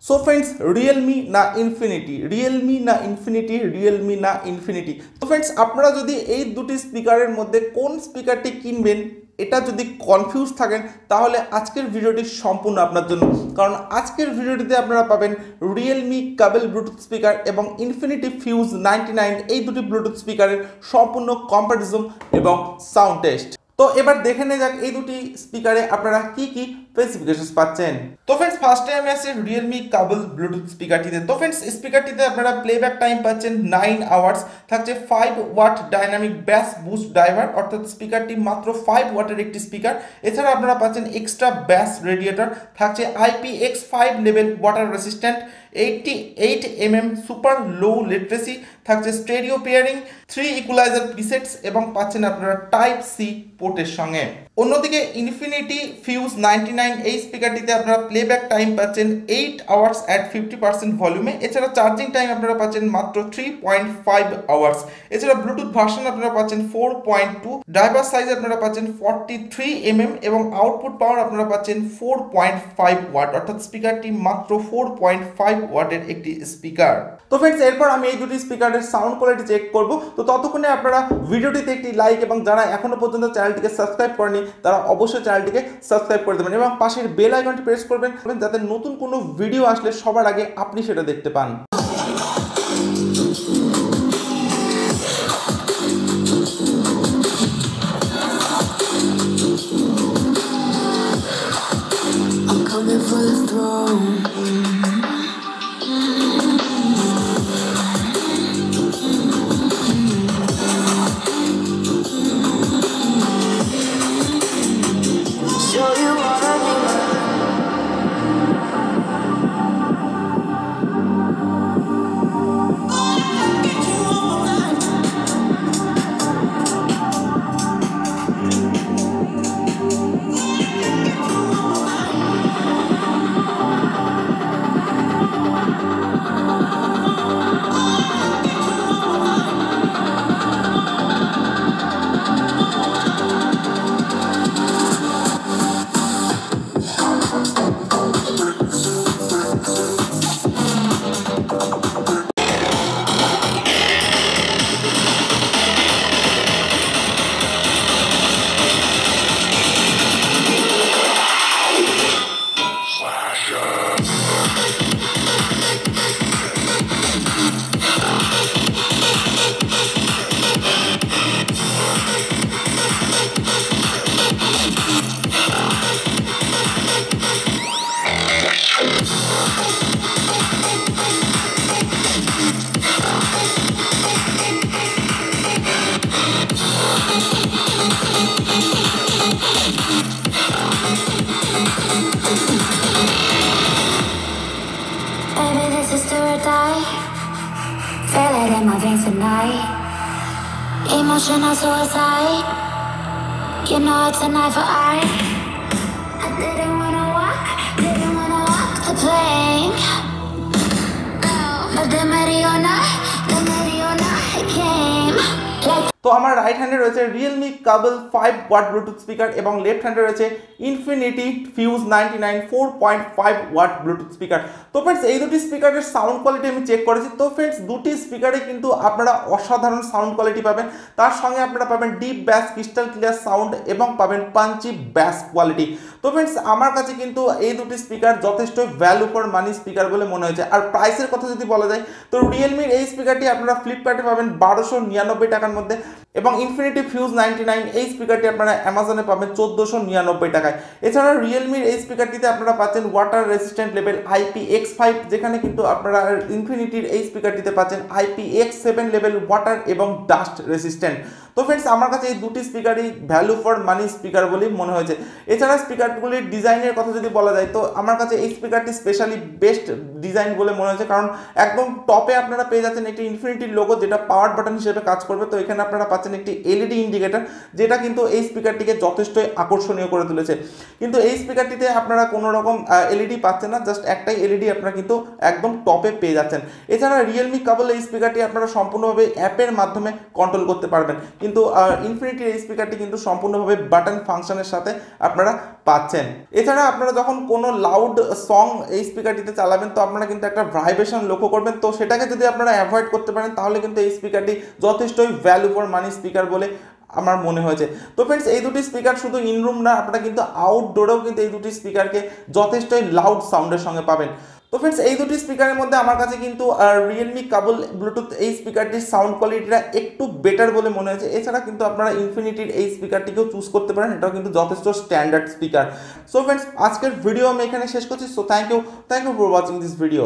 So friends, Realme না infinity, Realme না infinity, Realme না ইনফিনিটি। তো ফ্রেন্ডস, আপনারা যদি এই দুটি স্পিকারের মধ্যে কোন স্পিকারটি কিনবেন এটা যদি কনফিউজ থাকেন, তাহলে আজকের ভিডিওটি সম্পূর্ণ আপনার জন্য। কারণ আজকের ভিডিওটিতে আপনারা পাবেন রিয়েলমি কাবেল ব্লুটুথ স্পিকার এবং ইনফিনিটি ফিউজ 99 এই দুটি ব্লুটুথ স্পিকারের সম্পূর্ণ কম্পারিজন এবং সাউন্ড টেস্ট। তো এবার দেখে নেওয়া যাক এই দুটি স্পিকারে আপনারা কি কি স্পেসিফিকেশনস পাচ্ছেন। তো ফ্রেন্ডস, ফার্স্টে আমি আসছি রিয়েলমি কাবল ব্লুটুথ স্পিকারটিতে। তো ফ্রেন্ডস, স্পিকারটিতে আপনারা প্লেব্যাক টাইম পাচ্ছেন 9 আওয়ার্স, থাকছে 5 ওয়াট ডাইনামিক ব্যাস বুস্ট ড্রাইভার, অর্থাৎ স্পিকারটি মাত্র 5 ওয়াটের একটি স্পিকার। এছাড়া আপনারা পাচ্ছেন এক্সট্রা ব্যাস রেডিয়েটর, থাকছে IPX5 level water resistant, 88 mm super low latency, থাকছে স্টেরিও পেয়ারিং, 3 ইকুয়ালাইজার প্রিসেটস এবং পাচ্ছেন আপনারা টাইপ সি পোর্টের সঙ্গে। অন্যদিকে ইনফিনিটি ফিউজ 99 এই স্পিকারটিতে আপনারা প্লেব্যাক টাইম পাচ্ছেন 8 আওয়ার্স অ্যাট 50% ভলিউমে। এছাড়া চার্জিং টাইম আপনারা পাচ্ছেন মাত্র 3.5 আওয়ার্স। এছাড়া ব্লুটুথ ভার্সন আপনারা পাচ্ছেন 4.2, ড্রাইভার সাইজ আপনারা পাচ্ছেন 43 mm এবং আউটপুট পাওয়ার আপনারা পাচ্ছেন 4.5 ওয়াট, অর্থাৎ স্পিকারটি মাত্র 4.5 ওয়াটের একটি স্পিকার। তো ফ্রেন্ডস, এরপর আমি এই দুটি স্পিকারের সাউন্ড কোয়ালিটি চেক করব। তো ততক্ষণে আপনারা ভিডিওটিতে একটি লাইক এবং যারা এখনো পর্যন্ত চ্যানেলটিকে সাবস্ক্রাইব করেনি তারা অবশ্যই চ্যানেলটিকে সাবস্ক্রাইব করে দেবেন এবং পাশের বেল আইকনটি প্রেস করবেন যাতে নতুন কোনো ভিডিও আসলে সবার আগে আপনি সেটা দেখতে পান। Emotional suicide, you know it's a knife for eye. I didn't wanna walk the plank. But the Mariona came like. তো আমার রাইট হ্যান্ডে রয়েছে realme cobble 5 watt Bluetooth speaker এবং লেফট হ্যান্ডে রয়েছে infinity fuse 99 4.5 watt Bluetooth speaker. তো friends, এই দুটি স্পিকারের সাউন্ড কোয়ালিটি আমি চেক করেছি। তো ফ্রেন্ডস, দুটি স্পিকারে কিন্তু আপনারা অসাধারণ সাউন্ড কোয়ালিটি পাবেন। তার সঙ্গে আপনারা পাবেন ডিপ ব্যাস, ক্রিস্টাল ক্লিয়ার সাউন্ড এবং পাবেন পাঞ্চি ব্যাস কোয়ালিটি। তো ফ্রেন্ডস, আমার কাছে কিন্তু এই দুটি স্পিকার যথেষ্ট ভ্যালু ফর মানি স্পিকার বলে মনে হয়েছে। আর প্রাইসের কথা যদি বলা যায়, তো রিয়েলমির এই স্পিকারটি আপনারা ফ্লিপকার্টে পাবেন 1299 টাকার মধ্যে এবং ইনফিনিটি ফিউজ 99 এই স্পিকারটি আপনারা অ্যামাজনে পাবেন 1499 টাকায়। এছাড়া রিয়েলমির এই স্পিকারটিতে আপনারা পাচ্ছেন ওয়াটার রেসিস্ট্যান্ট লেভেল IPX5, যেখানে কিন্তু আপনারা ইনফিনিটির এই স্পিকারটিতে পাচ্ছেন IPX7 লেভেল ওয়াটার এবং ডাস্ট রেসিস্ট্যান্ট। তো ফ্রেন্ডস, আমার কাছে এই দুটি স্পিকারই ভ্যালু ফর মানি স্পিকার বলেই মনে হয়েছে। এছাড়া স্পিকারগুলির ডিজাইনের কথা যদি বলা যায়, তো আমার কাছে এই স্পিকারটি স্পেশালি বেস্ট ডিজাইন বলে মনে হয়েছে, কারণ একদম টপে আপনারা পেয়ে যাচ্ছেন একটি ইনফিনিটির লোগো যেটা পাওয়ার বাটন হিসেবে কাজ করবে। তো এখানে আপনারা পাচ্ছেন একটি LED ইন্ডিকেটর, যেটা কিন্তু এই স্পিকারটিকে যথেষ্টই আকর্ষণীয় করে তুলেছে। কিন্তু এই স্পিকারটিতে আপনারা কোনো রকম LED পাচ্ছেন না, জাস্ট একটাই LED আপনারা কিন্তু একদম টপে পেয়ে যাচ্ছেন। এছাড়া রিয়েলমি কাবল এই স্পিকারটি আপনারা সম্পূর্ণভাবে অ্যাপের মাধ্যমে কন্ট্রোল করতে পারবেন, কিন্তু ইনফিনিটির এই স্পিকারটি কিন্তু সম্পূর্ণভাবে বাটন ফাংশনের সাথে আপনারা পাচ্ছেন। এছাড়া আপনারা যখন কোনো লাউড সং এই স্পিকারটিতে চালাবেন তো আপনারা কিন্তু একটা ভাইব্রেশন লক্ষ্য করবেন, তো সেটাকে যদি আপনারা অ্যাভয়েড করতে পারেন তাহলে কিন্তু এই স্পিকারটি যথেষ্টই ভ্যালু ফর মানি স্পিকার বলে আমার মনে হয়েছে। তো ফ্রেন্ডস এই দুটি স্পিকার শুধু ইনরুম না, আপনারা কিন্তু আউটডোরেও কিন্তু এই দুটি স্পিকারকে যথেষ্টই লাউড সাউন্ডের সঙ্গে পাবেন। তো ফ্রেন্ডস এই দুটি স্পিকারের মধ্যে আমার কাছে কিন্তু রিয়েলমি কাবল ব্লুটুথ এই স্পিকারটির সাউন্ড কোয়ালিটিটা একটু বেটার বলে মনে হয়েছে। এছাড়া কিন্তু আপনারা ইনফিনিটির এই স্পিকারটিকেও চুজ করতে পারেন, এটাও কিন্তু যথেষ্ট স্ট্যান্ডার্ড স্পিকার। সো ফ্রেন্ডস আজকের ভিডিও আমি এখানে শেষ করছি। So thank you for watching this video.